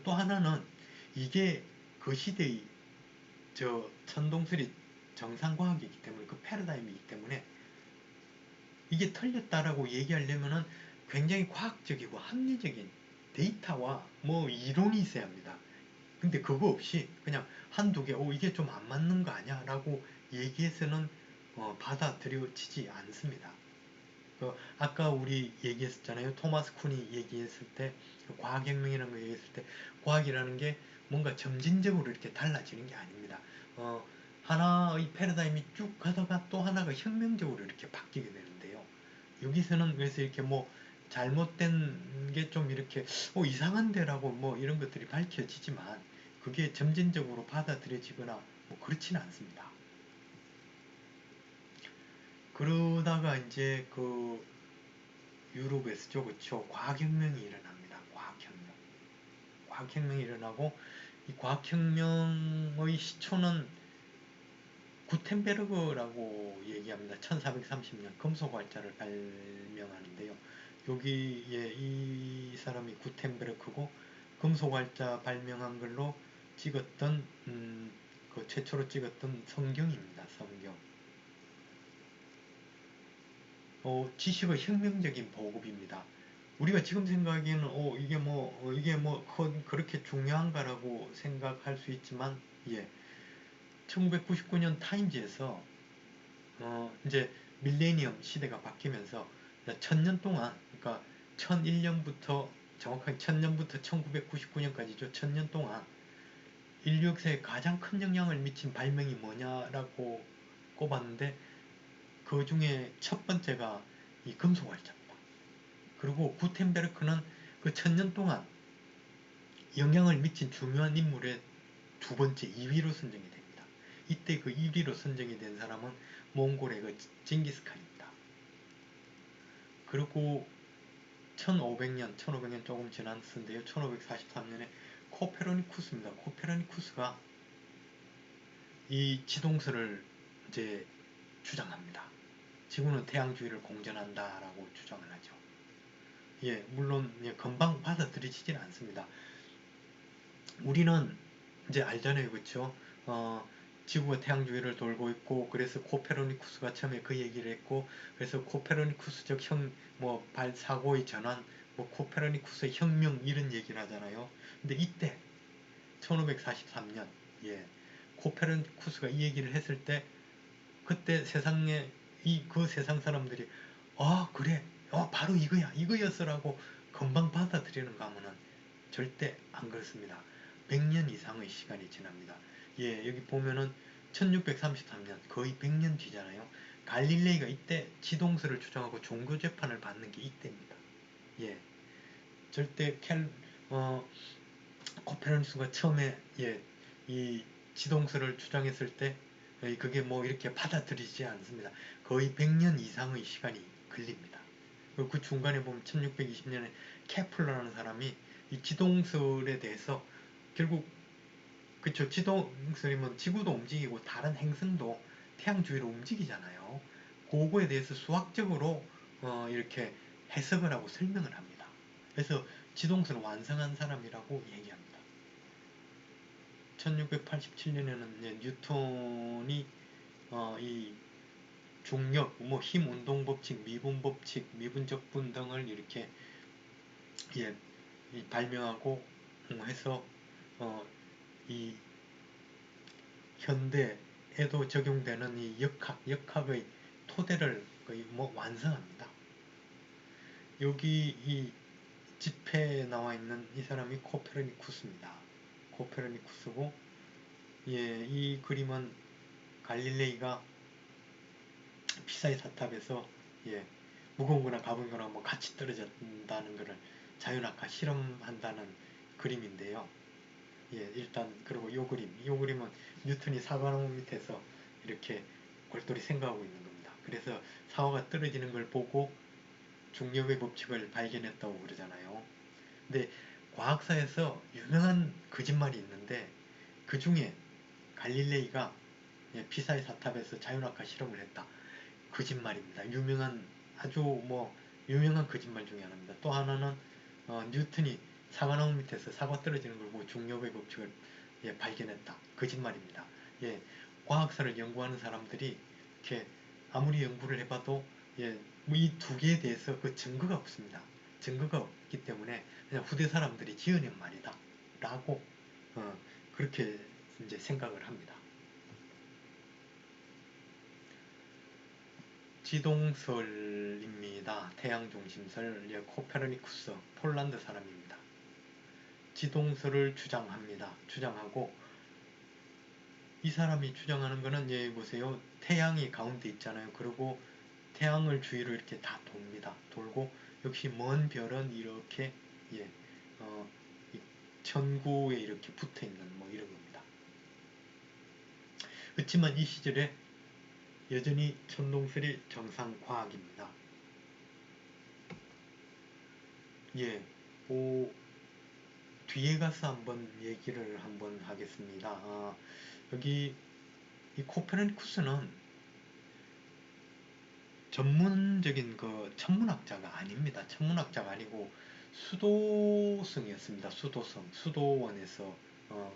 또 하나는 이게 그 시대의 천동설이 정상과학이기 때문에 그 패러다임이기 때문에 이게 틀렸다라고 얘기하려면은 굉장히 과학적이고 합리적인 데이터와 뭐 이론이 있어야 합니다. 근데 그거 없이 그냥 한두 개, 이게 좀 안 맞는 거 아니야? 라고 얘기해서는 받아들여지지 않습니다. 아까 우리 얘기했었잖아요. 토마스 쿤이 얘기했을 때, 과학혁명이라는 거 얘기했을 때, 과학이라는 게 뭔가 점진적으로 이렇게 달라지는 게 아닙니다. 하나의 패러다임이 쭉 가다가 또 하나가 혁명적으로 이렇게 바뀌게 되는데요. 여기서는 그래서 이렇게 뭐 잘못된 게 좀 이렇게 이상한데라고 뭐 이런 것들이 밝혀지지만 그게 점진적으로 받아들여지거나 뭐 그렇지는 않습니다. 그러다가 이제 그 유럽에서죠, 그렇죠. 과학혁명이 일어납니다. 과학혁명이 일어나고 이 과학혁명의 시초는 구텐베르그라고 얘기합니다. 1430년 금속활자를 발명하는데요. 여기에 이 사람이 구텐베르크고 금속활자 발명한 걸로 찍었던 그 최초로 찍었던 성경입니다. 성경. 지식의 혁명적인 보급입니다. 우리가 지금 생각하기에는 이게 뭐 그렇게 중요한가라고 생각할 수 있지만, 예, 1999년 타임지에서 이제 밀레니엄 시대가 바뀌면서 1000년 동안, 그러니까 1001년부터 정확하게 1000년부터 1999년까지죠. 1000년 동안 인류 역사에 가장 큰 영향을 미친 발명이 뭐냐라고 꼽았는데, 그 중에 첫 번째가 이 금속활자입니다. 그리고 구텐베르크는 그 1000년 동안 영향을 미친 중요한 인물의 두 번째 2위로 선정이 됩니다. 이때 그 1위로 선정이 된 사람은 몽골의 그 징기스칸입니다. 그리고 1500년 조금 지났는데요. 1543년에 코페르니쿠스입니다. 코페르니쿠스가 이 지동설을 이제 주장합니다. 지구는 태양 주위를 공전한다라고 주장을 하죠. 예, 물론 금방 받아들이지진 않습니다. 우리는 이제 알잖아요, 그렇죠? 지구가 태양 주위를 돌고 있고, 그래서 코페르니쿠스가 처음에 그 얘기를 했고, 그래서 코페르니쿠스적 사고의 전환, 뭐 코페르니쿠스의 혁명 이런 얘기를 하잖아요. 근데 이때 1543년, 예, 코페르니쿠스가 이 얘기를 했을 때, 그때 세상에 그 세상 사람들이 그래, 바로 이거였어라고 금방 받아들이는가 하면은 절대 안 그렇습니다. 100년 이상의 시간이 지납니다. 예, 여기 보면은 1633년, 거의 100년 뒤잖아요. 갈릴레이가 이때 지동설을 주장하고 종교 재판을 받는 게 이때입니다. 예, 절대 코페르니쿠스가 처음에 이 지동설을 주장했을 때 그게 뭐 이렇게 받아들이지 않습니다. 거의 100년 이상의 시간이 걸립니다. 그 중간에 보면 1620년에 케플러라는 사람이 이 지동설에 대해서 결국 그쵸, 지동설이면 지구도 움직이고 다른 행성도 태양 주위로 움직이잖아요. 그거에 대해서 수학적으로 이렇게 해석을 하고 설명을 합니다. 그래서 지동설을 완성한 사람이라고 얘기합니다. 1687년에는 뉴턴이 이 중력, 힘 운동 법칙, 미분 법칙, 미분적분 등을 이렇게 예, 발명하고 해서 이 현대에도 적용되는 이 역학의 토대를 거의 완성합니다. 여기 이 집회에 나와 있는 이 사람이 코페르니쿠스입니다. 코페르니쿠스고, 예, 이 그림은 갈릴레이가 피사의 사탑에서 예, 무거운 거나 가벼운 거나 같이 떨어졌다는 것을 자연학과 실험한다는 그림인데요. 예, 일단 그리고 요 그림은 뉴턴이 사과나무 밑에서 이렇게 골똘히 생각하고 있는 겁니다. 그래서 사과가 떨어지는 걸 보고 중력의 법칙을 발견했다고 그러잖아요. 근데 과학사에서 유명한 거짓말이 있는데, 그 중에 갈릴레이가 피사의 사탑에서 자연학과 실험을 했다. 거짓말입니다. 아주 유명한 거짓말 중에 하나입니다. 또 하나는 뉴턴이 사과나무 밑에서 사과 떨어지는 걸 보고 중력의 법칙을 발견했다. 거짓말입니다. 예, 과학사를 연구하는 사람들이 이렇게 아무리 연구를 해봐도 이 두 개에 대해서 그 증거가 없습니다. 증거가 없기 때문에 그냥 후대 사람들이 지어낸 말이다. 라고 그렇게 이제 생각을 합니다. 지동설입니다. 태양중심설, 코페르니쿠스, 폴란드 사람입니다. 지동설을 주장하고, 이 사람이 주장하는 거는 보세요. 태양이 가운데 있잖아요. 그리고 태양을 주위로 이렇게 다 돕니다. 돌고 역시 먼 별은 이렇게 이 천구에 이렇게 붙어 있는 이런 겁니다. 그렇지만 이 시절에 여전히 천동설이 정상 과학입니다. 예, 뒤에 가서 한번 얘기를 한번 하겠습니다. 여기 이 코페르니쿠스는 전문적인 그 천문학자가 아닙니다. 천문학자가 아니고 수도승이었습니다. 수도원에서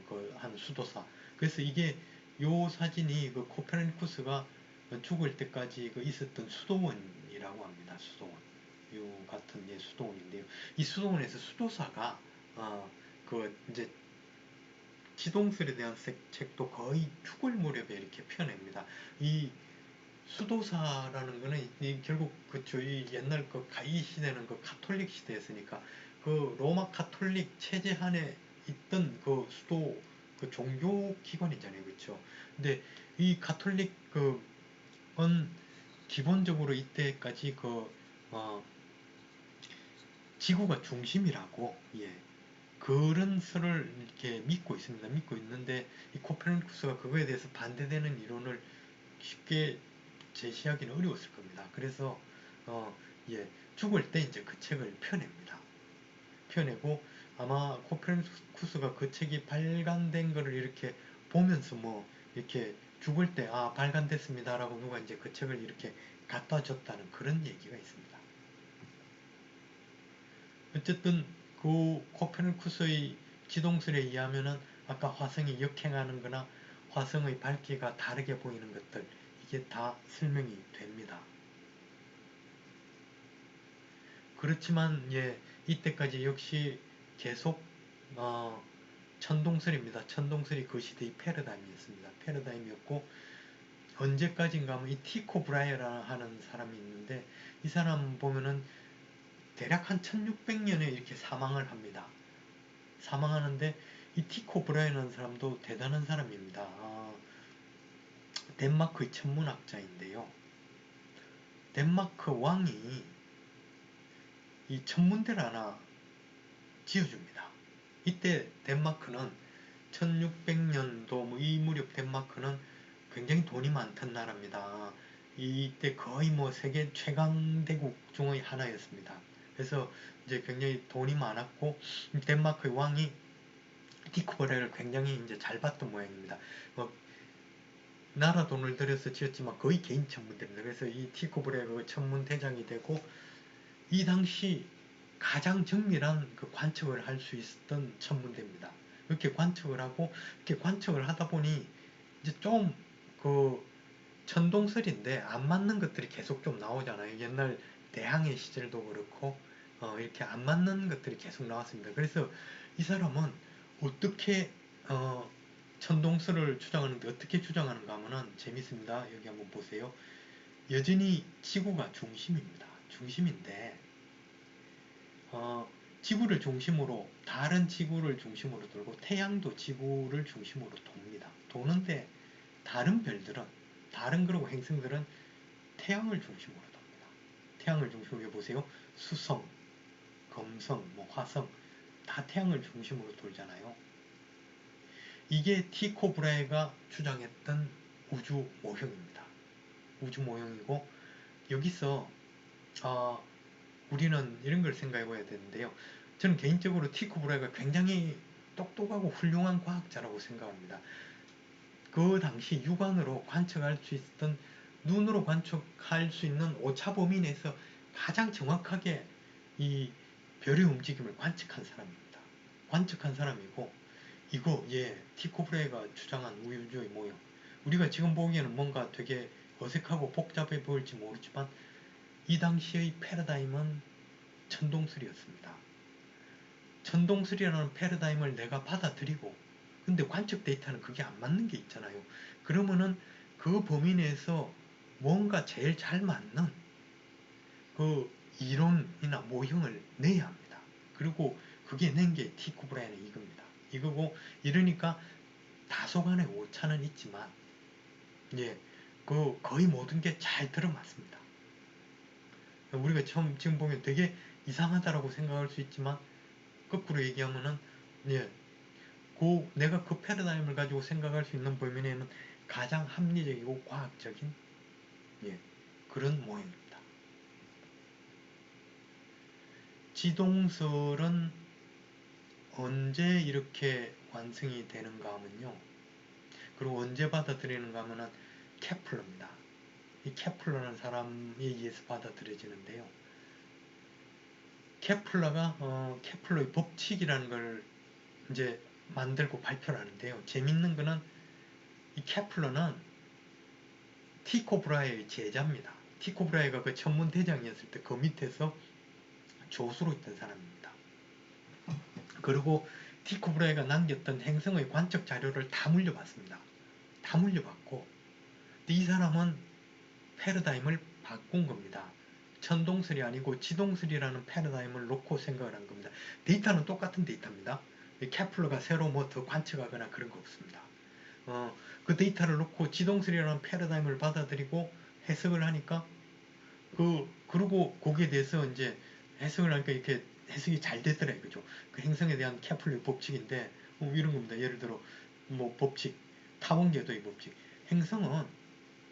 그 한 수도사. 그래서 이게 요 사진이 그 코페르니쿠스가 죽을 때까지 그 있었던 수도원이라고 합니다. 수도원. 요 같은 예 수도원인데요. 이 수도원에서 수도사가 그 이제 지동설에 대한 책도 거의 죽을 무렵에 이렇게 펴냅니다. 이 수도사라는 거는 결국 그쵸 이 옛날 이 시대는 그 가톨릭 시대였으니까 그 로마 가톨릭 체제 안에 있던 그 수도 그 종교 기관이잖아요, 그렇죠? 근데 이 가톨릭 그은 기본적으로 이때까지 어, 지구가 중심이라고 예 그런 설을 이렇게 믿고 있습니다. 믿고 있는데 이 코페르니쿠스가 그거에 대해서 반대되는 이론을 쉽게 제시하기는 어려웠을 겁니다. 그래서 예, 죽을 때 이제 그 책을 펴냅니다. 펴내고 아마 코페르니쿠스가 그 책이 발간된 거를 이렇게 보면서 뭐 이렇게 죽을 때 발간됐습니다라고 누가 이제 그 책을 이렇게 갖다 줬다는 그런 얘기가 있습니다. 어쨌든 그 코페르니쿠스의 지동설에 의하면은 아까 화성이 역행하는 거나 화성의 밝기가 다르게 보이는 것들 이게 다 설명이 됩니다. 그렇지만 예 이때까지 역시 계속 천동설입니다. 천동설이 그 시대의 패러다임이었습니다. 패러다임이었고 언제까지인가 하면 이 티코 브라이어라 하는 사람이 있는데 이 사람 보면은 대략 한 1600년에 이렇게 사망을 합니다. 사망하는데 이 티코 브라이어라는 사람도 대단한 사람입니다. 덴마크의 천문학자인데요. 덴마크 왕이 이 천문대를 하나 지어줍니다. 이때 덴마크는 1600년도 이 무렵 덴마크는 굉장히 돈이 많던 나라입니다. 이때 거의 뭐 세계 최강대국 중의 하나였습니다. 그래서 이제 굉장히 돈이 많았고 덴마크의 왕이 티코브레를 굉장히 이제 잘 봤던 모양입니다. 뭐 나라 돈을 들여서 지었지만 거의 개인 천문대입니다. 그래서 이 티코브레가 천문대장이 되고 이 당시 가장 정밀한 그 관측을 할 수 있었던 천문대입니다. 이렇게 관측을 하고 이렇게 관측을 하다 보니 이제 좀 그 천동설인데 안 맞는 것들이 계속 좀 나오잖아요. 옛날 대항해 시절도 그렇고 이렇게 안 맞는 것들이 계속 나왔습니다. 그래서 이 사람은 어떻게 천동설을 주장하는데 어떻게 주장하는가 하면은 재밌습니다. 여기 한번 보세요. 여전히 지구가 중심입니다. 중심인데 지구를 중심으로 다른 지구를 중심으로 돌고 태양도 지구를 중심으로 돕니다. 도는데 다른 별들은 다른 그러고 행성들은 태양을 중심으로 돕니다. 태양을 중심으로 보세요. 수성, 금성, 뭐 화성 다 태양을 중심으로 돌잖아요. 이게 티코 브라헤가 주장했던 우주 모형입니다. 우주 모형이고 여기서 우리는 이런 걸 생각해 봐야 되는데요. 저는 개인적으로 티코 브라헤가 굉장히 똑똑하고 훌륭한 과학자라고 생각합니다. 그 당시 육안으로 관측할 수 있었던 눈으로 관측할 수 있는 오차 범위 내에서 가장 정확하게 이 별의 움직임을 관측한 사람입니다. 관측한 사람이고 이거 티코 브레이가 주장한 우주의 모형 우리가 지금 보기에는 뭔가 되게 어색하고 복잡해 보일지 모르지만 이 당시의 패러다임은 천동설이었습니다. 천동설이라는 패러다임을 내가 받아들이고 근데 관측 데이터는 그게 안 맞는 게 있잖아요. 그러면은 그 범위 내에서 뭔가 제일 잘 맞는 그 이론이나 모형을 내야 합니다. 그리고 그게 낸 게 티코 브라이언의 이겁니다. 이거고 이러니까 다소간의 오차는 있지만 그 거의 모든 게 잘 들어맞습니다. 우리가 지금 보면 되게 이상하다라고 생각할 수 있지만 거꾸로 얘기하면은 내가 그 패러다임을 가지고 생각할 수 있는 범위 내에는 가장 합리적이고 과학적인 그런 모형입니다. 지동설은 언제 이렇게 완성이 되는가 하면요. 그리고 언제 받아들이는가 하면은 케플러입니다. 이 케플러라는 사람에 의해서 받아들여지는데요. 케플러가 케플러의 법칙이라는 걸 이제 만들고 발표를 하는데요. 재밌는 거는 이 케플러는 티코 브라헤의 제자입니다. 티코 브라헤가 그 천문대장이었을 때 그 밑에서 조수로 있던 사람입니다. 그리고 티코 브라헤가 남겼던 행성의 관측 자료를 다 물려봤습니다. 다 물려봤고 이 사람은 패러다임을 바꾼 겁니다. 천동설이 아니고 지동설이라는 패러다임을 놓고 생각을 한 겁니다. 데이터는 똑같은 데이터입니다. 케플러가 새로 뭐 더 관측하거나 그런 거 없습니다. 그 데이터를 놓고 지동설이라는 패러다임을 받아들이고 해석을 하니까 그리고 거기에 대해서 이제 해석을 하니까 이렇게 해석이 잘 되더라 이거죠. 그 행성에 대한 케플러의 법칙인데 이런 겁니다. 예를 들어 뭐 법칙, 타원궤도의 법칙. 행성은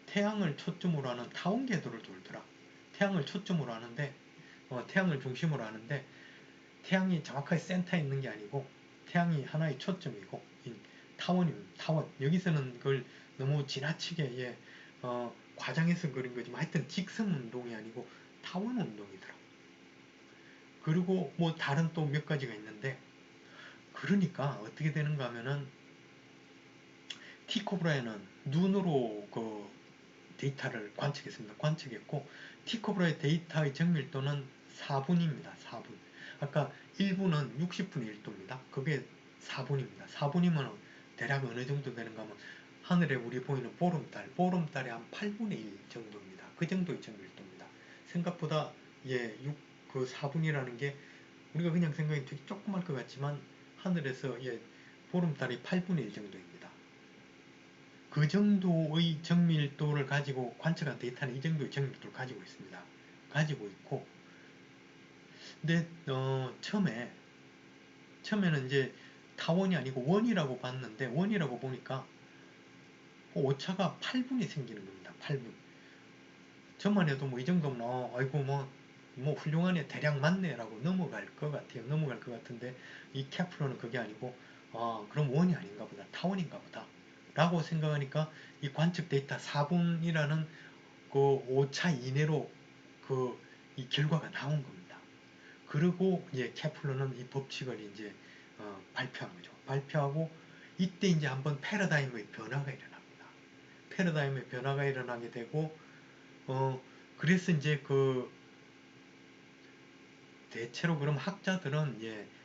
태양을 초점으로 하는 타원궤도를 돌더라. 태양을 초점으로 하는데 태양을 중심으로 하는데 태양이 정확하게 센터에 있는 게 아니고 태양이 하나의 초점이고 타원입니다. 타원. 여기서는 그걸 너무 지나치게 과장해서 그린 거지만 하여튼 직선 운동이 아니고 타원 운동이더라. 그리고 뭐 다른 또 몇 가지가 있는데 그러니까 어떻게 되는가 하면은 티코브라에는 눈으로 그 데이터를 관측했습니다. 관측했고 티코브라의 데이터의 정밀도는 4분입니다. 4분. 아까 1분은 60분의 1도입니다. 그게 4분입니다. 4분이면 대략 어느 정도 되는가 하면 하늘에 우리 보이는 보름달의 한 8분의 1 정도입니다. 그 정도의 정밀도입니다. 생각보다 그 4분이라는 게 우리가 그냥 생각이 되게 조그말 것 같지만 하늘에서 보름달이 8분의 1 정도입니다. 그 정도의 정밀도를 가지고 관측한 데이터는 이 정도의 정밀도를 가지고 있습니다. 가지고 있고 근데 처음에는 이제 타원이 아니고 원이라고 봤는데 원이라고 보니까 오차가 8분이 생기는 겁니다. 8분. 저만 해도 뭐 이 정도면 아이고 뭐 훌륭하네 대략 맞네라고 넘어갈 것 같아요. 넘어갈 것 같은데 이 케플러는 그게 아니고 그럼 원이 아닌가 보다. 타원인가 보다. 라고 생각하니까 이 관측 데이터 4분이라는 그 오차 이내로 이 결과가 나온 겁니다. 그리고 이제 케플러는 이 법칙을 이제 발표한 거죠. 발표하고 이때 이제 한번 패러다임의 변화가 일어납니다. 패러다임의 변화가 일어나게 되고 그래서 이제 대체로 그럼 학자들은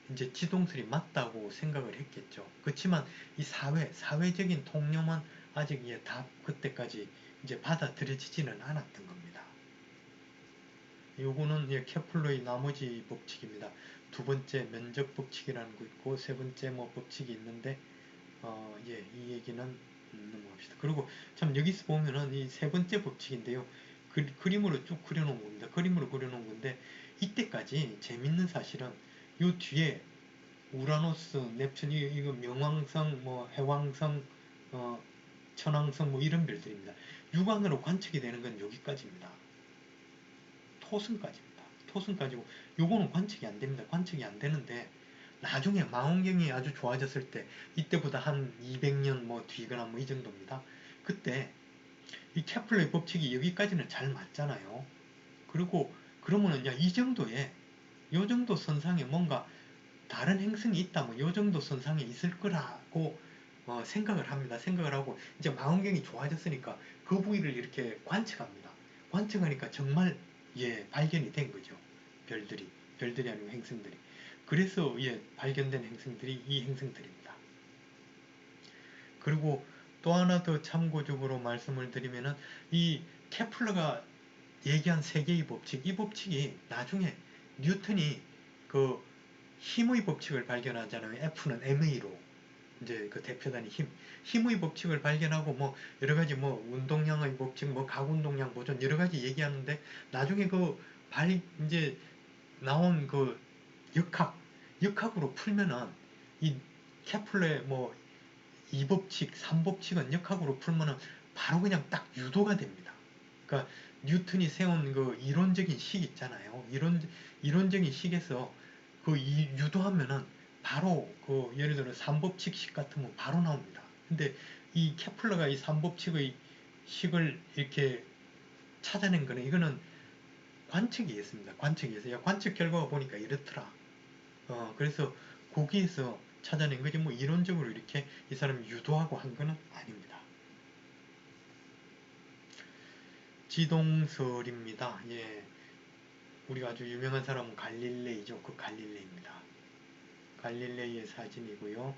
이제 지동설이 맞다고 생각을 했겠죠. 그렇지만 이 사회적인 통념은 아직 다 그때까지 이제 받아들여지지는 않았던 겁니다. 요거는 케플러의 나머지 법칙입니다. 두 번째 면적 법칙이라는 거 있고 세 번째 뭐 법칙이 있는데 이 얘기는 넘어갑시다. 그리고 참 여기서 보면은 이 세 번째 법칙인데요. 그림으로 쭉 그려놓은 겁니다. 그림으로 그려놓은 건데 이때까지 재밌는 사실은 요 뒤에 우라노스, 넵튠 이거 명왕성, 뭐 해왕성, 천왕성 뭐 이런 별들입니다. 육안으로 관측이 되는 건 여기까지입니다. 토성까지입니다. 토성까지고 요거는 관측이 안 됩니다. 관측이 안 되는데 나중에 망원경이 아주 좋아졌을 때 이때보다 한 200년 뭐 뒤거나 뭐 이 정도입니다. 그때 이 케플러의 법칙이 여기까지는 잘 맞잖아요. 그리고 그러면은 이 정도에 요 정도 선상에 뭔가 다른 행성이 있다면 요 정도 선상에 있을 거라고 생각을 합니다. 생각을 하고 이제 망원경이 좋아졌으니까 그 부위를 이렇게 관측합니다. 관측하니까 정말 발견이 된 거죠. 별들이 아니고 행성들이. 그래서 발견된 행성들이 이 행성들입니다. 그리고 또 하나 더 참고적으로 말씀을 드리면은 이 케플러가 얘기한 세 개의 법칙, 이 법칙이 나중에 뉴턴이 그 힘의 법칙을 발견하잖아요. F는 ma로 이제 그 대표단위 힘의 법칙을 발견하고 뭐 여러 가지 뭐 운동량의 법칙, 뭐 가운동량 보존 여러 가지 얘기하는데 나중에 이제 나온 역학으로 풀면은 이 케플러의 뭐 2법칙, 3법칙은 역학으로 풀면은 바로 그냥 딱 유도가 됩니다. 그러니까 뉴턴이 세운 그 이론적인 식 있잖아요. 이론적인 식에서 유도하면은 바로 예를 들어 3법칙식 같으면 바로 나옵니다. 근데 이 케플러가 이 삼법칙의 식을 이렇게 찾아낸 거는 이거는 관측이 있습니다. 관측이 있어요. 관측 결과가 보니까 이렇더라. 그래서 거기에서 찾아낸 거지 뭐 이론적으로 이렇게 이 사람이 유도하고 한 거는 아닙니다. 지동설입니다. 예, 우리가 아주 유명한 사람은 갈릴레이죠. 그 갈릴레이입니다. 갈릴레이의 사진이고요.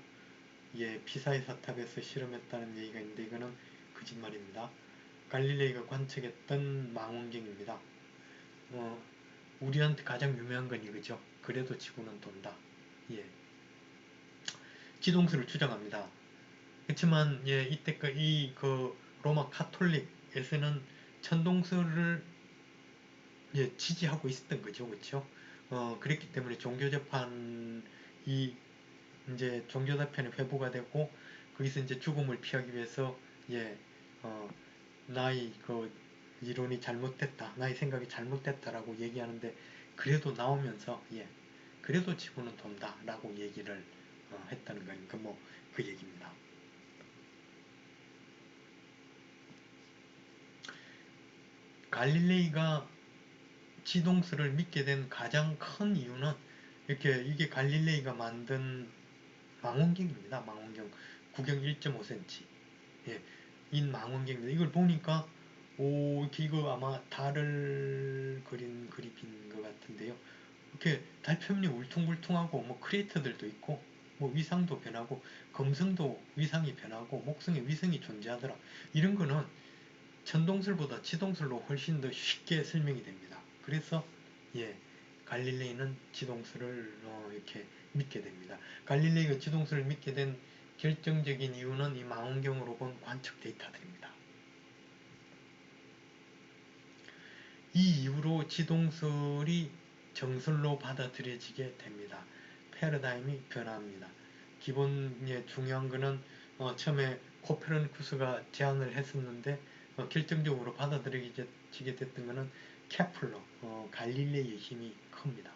예, 피사의 사탑에서 실험했다는 얘기가 있는데 이거는 거짓말입니다. 갈릴레이가 관측했던 망원경입니다. 우리한테 가장 유명한 건 이거죠. 그래도 지구는 돈다. 예, 지동설을 주장합니다. 그렇지만 예, 이때까지 그 로마 카톨릭에서는 천동설을 예, 지지하고 있었던 거죠, 그렇죠? 그랬기 때문에 종교 재판이 이제 종교 재판이 회부가 되고 거기서 이제 죽음을 피하기 위해서 예, 나의 그 이론이 잘못됐다, 나의 생각이 잘못됐다라고 얘기하는데 그래도 나오면서 예, 그래도 지구는 돈다라고 얘기를 했다는 거니까 뭐 그 얘기입니다. 갈릴레이가 지동설을 믿게 된 가장 큰 이유는 이렇게 이게 갈릴레이가 만든 망원경입니다. 망원경 구경 1.5cm 예, 인 망원경입니다. 이걸 보니까 오 이렇게 이거 아마 달을 그린 그림인 것 같은데요. 이렇게 달 표면이 울퉁불퉁하고 뭐 크레이터들도 있고 뭐 위상도 변하고 금성도 위상이 변하고 목성에 위성이 존재하더라. 이런 거는 천동설보다 지동설로 훨씬 더 쉽게 설명이 됩니다. 그래서 예, 갈릴레이는 지동설을 이렇게 믿게 됩니다. 갈릴레이가 지동설을 믿게 된 결정적인 이유는 이 망원경으로 본 관측 데이터들입니다. 이 이후로 지동설이 정설로 받아들여지게 됩니다. 패러다임이 변합니다. 기본에 중요한 거는 처음에 코페르니쿠스가 제안을 했었는데 결정적으로 받아들여지게 됐던 거는 케플러, 갈릴레이의 힘이 큽니다.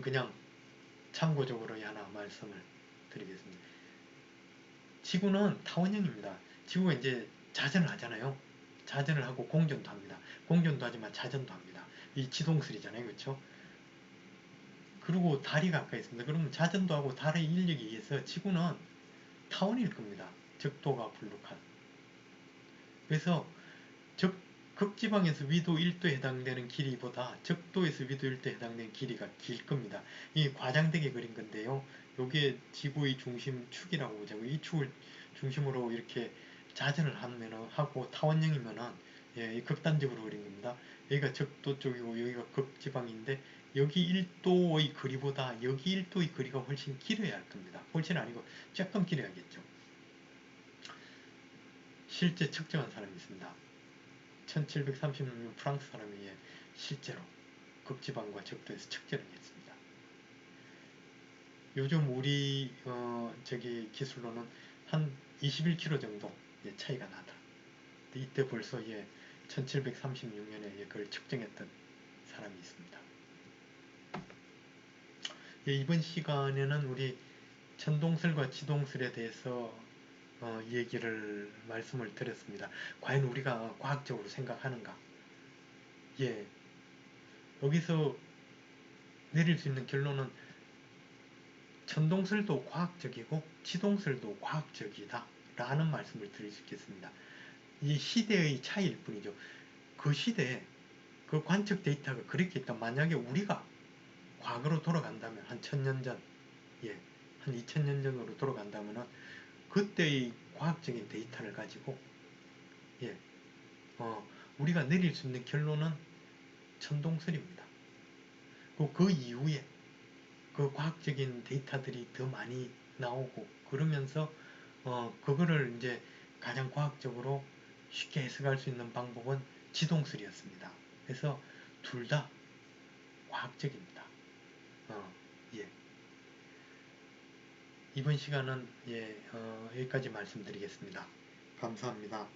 그냥 참고적으로 하나 말씀을 드리겠습니다. 지구는 타원형입니다. 지구가 이제 자전을 하잖아요. 자전을 하고 공전도 합니다. 공전도 하지만 자전도 합니다. 이 지동설이잖아요. 그렇죠? 그리고 달이 가까이 있습니다. 그러면 자전도 하고 달의 인력에 의해서 지구는 타원일 겁니다. 적도가 불룩한. 그래서 극지방에서 위도 1도에 해당되는 길이보다 적도에서 위도 1도에 해당되는 길이가 길 겁니다. 이 과장되게 그린 건데요. 요게 지구의 중심 축이라고 보자고. 이 축을 중심으로 이렇게 자전을 하고 타원형이면은 예, 극단적으로 그린 겁니다. 여기가 적도 쪽이고 여기가 극지방인데 여기 1도의 거리보다 여기 1도의 거리가 훨씬 길어야 할 겁니다. 훨씬 아니고 조금 길어야겠죠. 실제 측정한 사람이 있습니다. 1736년 프랑스 사람이 실제로 극지방과 적도에서 측정을 했습니다. 요즘 우리 기술로는 한 21km 정도 차이가 나더라. 이때 벌써 1736년에 그걸 측정했던 사람이 있습니다. 이번 시간에는 우리 천동설과 지동설에 대해서 말씀을 드렸습니다. 과연 우리가 과학적으로 생각하는가? 예, 여기서 내릴 수 있는 결론은 천동설도 과학적이고 지동설도 과학적이다 라는 말씀을 드릴 수 있겠습니다. 이 시대의 차이일 뿐이죠. 그 시대에 그 관측 데이터가 그렇게 있다. 만약에 우리가 과거로 돌아간다면 한 1000년 전, 예, 한 2000년 전으로 돌아간다면 그때의 과학적인 데이터를 가지고 예, 우리가 내릴 수 있는 결론은 천동설입니다. 그 이후에 그 과학적인 데이터들이 더 많이 나오고 그러면서 그거를 이제 가장 과학적으로 쉽게 해석할 수 있는 방법은 지동설이었습니다. 그래서 둘 다 과학적입니다. 예. 이번 시간은 여기까지 말씀드리겠습니다. 감사합니다.